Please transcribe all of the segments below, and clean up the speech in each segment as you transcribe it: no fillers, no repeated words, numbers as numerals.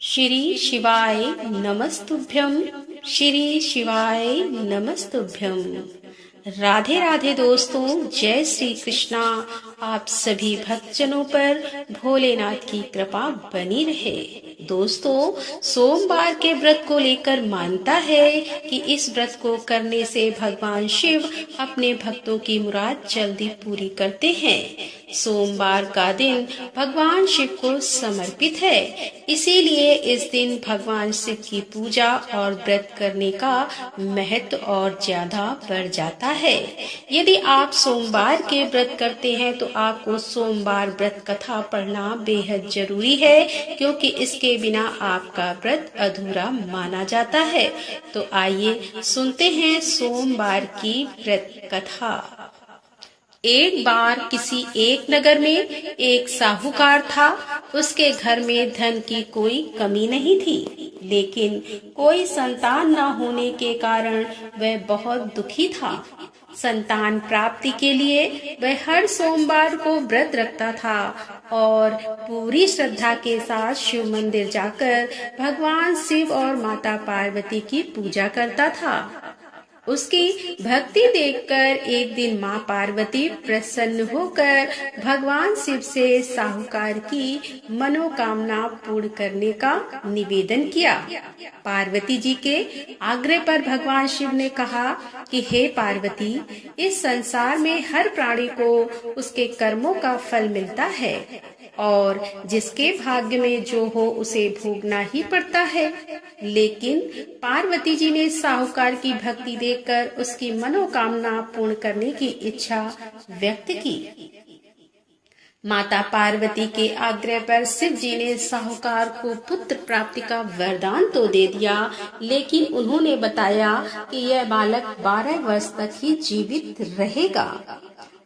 श्री शिवाय नमस्तुभ्यं। श्री शिवाय नमस्तुभ्यं। राधे राधे दोस्तों, जय श्री कृष्णा। आप सभी भक्तजनों पर भोलेनाथ की कृपा बनी रहे। दोस्तों, सोमवार के व्रत को लेकर मानता है कि इस व्रत को करने से भगवान शिव अपने भक्तों की मुराद जल्दी पूरी करते हैं। सोमवार का दिन भगवान शिव को समर्पित है, इसीलिए इस दिन भगवान शिव की पूजा और व्रत करने का महत्व और ज्यादा बढ़ जाता है। यदि आप सोमवार के व्रत करते हैं तो आपको सोमवार व्रत कथा पढ़ना बेहद जरूरी है, क्योंकि इसके बिना आपका व्रत अधूरा माना जाता है। तो आइए सुनते हैं सोमवार की व्रत कथा। एक बार किसी एक नगर में एक साहूकार था। उसके घर में धन की कोई कमी नहीं थी, लेकिन कोई संतान न होने के कारण वह बहुत दुखी था। संतान प्राप्ति के लिए वह हर सोमवार को व्रत रखता था और पूरी श्रद्धा के साथ शिव मंदिर जाकर भगवान शिव और माता पार्वती की पूजा करता था। उसकी भक्ति देखकर एक दिन माँ पार्वती प्रसन्न होकर भगवान शिव से साहूकार की मनोकामना पूर्ण करने का निवेदन किया। पार्वती जी के आग्रह पर भगवान शिव ने कहा कि हे पार्वती, इस संसार में हर प्राणी को उसके कर्मों का फल मिलता है और जिसके भाग्य में जो हो उसे भोगना ही पड़ता है। लेकिन पार्वती जी ने साहूकार की भक्ति देखकर उसकी मनोकामना पूर्ण करने की इच्छा व्यक्त की। माता पार्वती के आग्रह पर शिव जी ने साहूकार को पुत्र प्राप्ति का वरदान तो दे दिया, लेकिन उन्होंने बताया कि यह बालक 12 वर्ष तक ही जीवित रहेगा।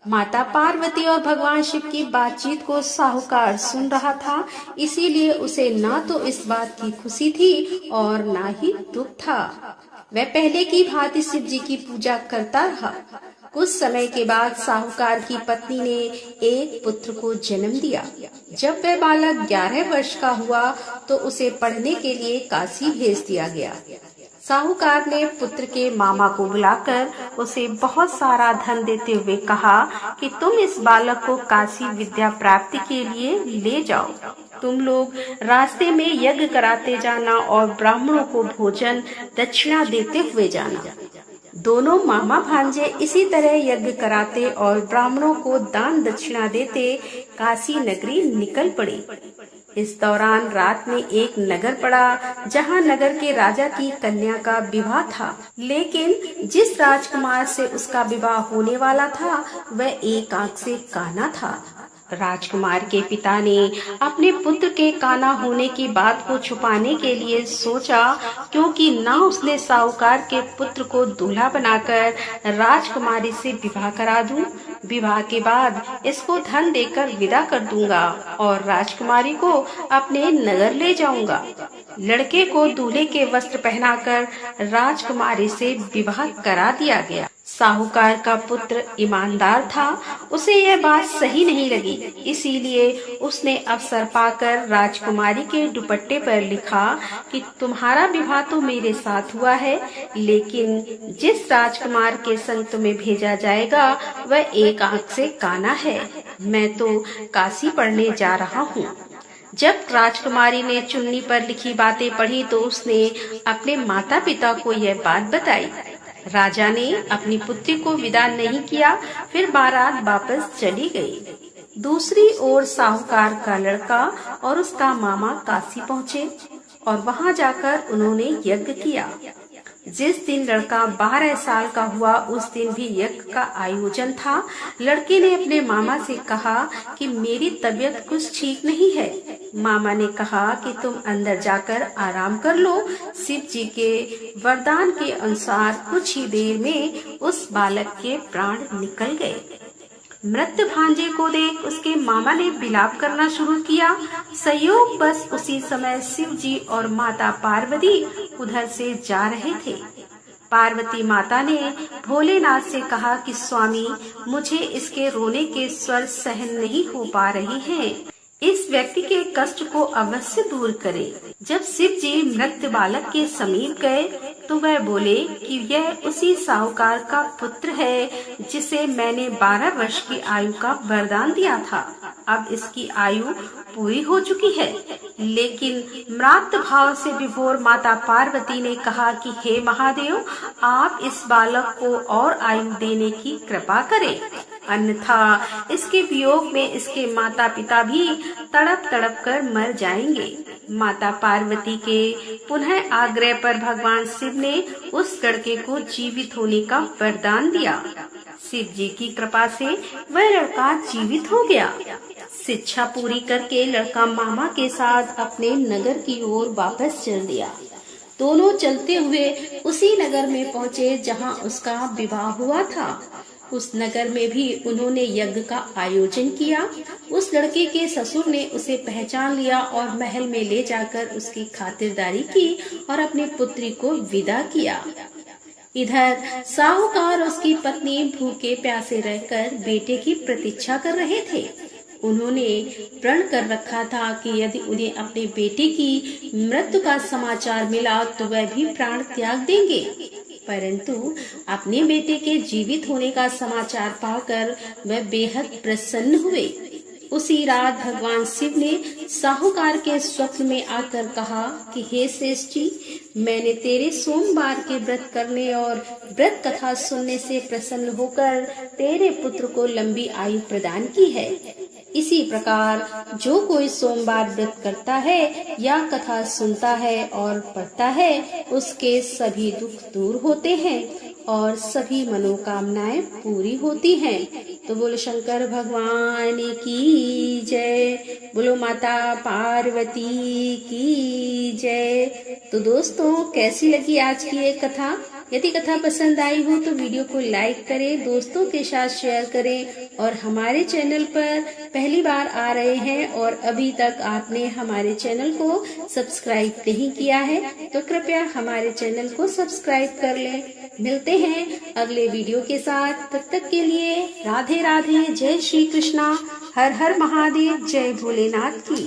माता पार्वती और भगवान शिव की बातचीत को साहूकार सुन रहा था, इसीलिए उसे ना तो इस बात की खुशी थी और ना ही दुख था। वह पहले की भांति शिव जी की पूजा करता रहा। कुछ समय के बाद साहूकार की पत्नी ने एक पुत्र को जन्म दिया। जब वह बालक 11 वर्ष का हुआ तो उसे पढ़ने के लिए काशी भेज दिया गया। साहूकार ने पुत्र के मामा को बुलाकर उसे बहुत सारा धन देते हुए कहा कि तुम इस बालक को काशी विद्या प्राप्ति के लिए ले जाओ। तुम लोग रास्ते में यज्ञ कराते जाना और ब्राह्मणों को भोजन दक्षिणा देते हुए जाना। दोनों मामा भांजे इसी तरह यज्ञ कराते और ब्राह्मणों को दान दक्षिणा देते काशी नगरी निकल पड़े। इस दौरान रात में एक नगर पड़ा, जहां नगर के राजा की कन्या का विवाह था। लेकिन जिस राजकुमार से उसका विवाह होने वाला था वह एक आंख से काना था। राजकुमार के पिता ने अपने पुत्र के काना होने की बात को छुपाने के लिए सोचा, क्योंकि ना उसने साहूकार के पुत्र को दूल्हा बनाकर राजकुमारी से विवाह करा दूं, विवाह के बाद इसको धन देकर विदा कर दूंगा और राजकुमारी को अपने नगर ले जाऊंगा। लड़के को दूल्हे के वस्त्र पहनाकर राजकुमारी से विवाह करा दिया गया। साहूकार का पुत्र ईमानदार था, उसे यह बात सही नहीं लगी, इसीलिए उसने अवसर पाकर राजकुमारी के दुपट्टे पर लिखा कि तुम्हारा विवाह तो मेरे साथ हुआ है, लेकिन जिस राजकुमार के संग तुम्हें भेजा जाएगा वह एक आंख से काना है। मैं तो काशी पढ़ने जा रहा हूँ। जब राजकुमारी ने चुन्नी पर लिखी बातें पढ़ी तो उसने अपने माता पिता को यह बात बताई। राजा ने अपनी पुत्री को विदा नहीं किया, फिर बारात वापस चली गई। दूसरी ओर साहूकार का लड़का और उसका मामा काशी पहुँचे और वहां जाकर उन्होंने यज्ञ किया। जिस दिन लड़का 12 साल का हुआ उस दिन भी यज्ञ का आयोजन था। लड़के ने अपने मामा से कहा कि मेरी तबीयत कुछ ठीक नहीं है। मामा ने कहा कि तुम अंदर जाकर आराम कर लो। शिव जी के वरदान के अनुसार कुछ ही देर में उस बालक के प्राण निकल गए। मृत भांजे को देख उसके मामा ने विलाप करना शुरू किया। संयोग बस उसी समय शिव जी और माता पार्वती उधर से जा रहे थे। पार्वती माता ने भोलेनाथ से कहा कि स्वामी, मुझे इसके रोने के स्वर सहन नहीं हो पा रहे हैं। इस व्यक्ति के कष्ट को अवश्य दूर करे। जब शिव जी मृत बालक के समीप गए तो वह बोले कि यह उसी साहूकार का पुत्र है जिसे मैंने 12 वर्ष की आयु का वरदान दिया था। अब इसकी आयु पूरी हो चुकी है। लेकिन म्रात भाव से विभोर माता पार्वती ने कहा कि हे महादेव, आप इस बालक को और आयु देने की कृपा करें, अन्यथा इसके वियोग में इसके माता पिता भी तड़प तड़प कर मर जाएंगे। माता पार्वती के पुनः आग्रह पर भगवान शिव ने उस लड़के को जीवित होने का वरदान दिया। शिव जी की कृपा से वह लड़का जीवित हो गया। शिक्षा पूरी करके लड़का मामा के साथ अपने नगर की ओर वापस चल दिया। दोनों चलते हुए उसी नगर में पहुँचे जहाँ उसका विवाह हुआ था। उस नगर में भी उन्होंने यज्ञ का आयोजन किया। उस लड़के के ससुर ने उसे पहचान लिया और महल में ले जाकर उसकी खातिरदारी की और अपनी पुत्री को विदा किया। इधर साहूकार और उसकी पत्नी भूखे प्यासे रहकर बेटे की प्रतीक्षा कर रहे थे। उन्होंने प्रण कर रखा था कि यदि उन्हें अपने बेटे की मृत्यु का समाचार मिला तो वह भी प्राण त्याग देंगे। परंतु अपने बेटे के जीवित होने का समाचार पाकर वह बेहद प्रसन्न हुए। उसी रात भगवान शिव ने साहूकार के स्वप्न में आकर कहा कि हे श्रेष्ठ जी, मैंने तेरे सोमवार के व्रत करने और व्रत कथा सुनने से प्रसन्न होकर तेरे पुत्र को लंबी आयु प्रदान की है। इसी प्रकार जो कोई सोमवार व्रत करता है या कथा सुनता है और पढ़ता है, उसके सभी दुख दूर होते हैं और सभी मनोकामनाएं पूरी होती हैं। तो बोलो शंकर भगवान की जय, बोलो माता पार्वती की जय। तो दोस्तों, कैसी लगी आज की ये कथा? यदि कथा पसंद आई हो तो वीडियो को लाइक करें, दोस्तों के साथ शेयर करें और हमारे चैनल पर पहली बार आ रहे हैं और अभी तक आपने हमारे चैनल को सब्सक्राइब नहीं किया है तो कृपया हमारे चैनल को सब्सक्राइब कर लें। मिलते हैं अगले वीडियो के साथ। तब तक के लिए राधे राधे, जय श्री कृष्णा, हर हर महादेव, जय भोलेनाथ की।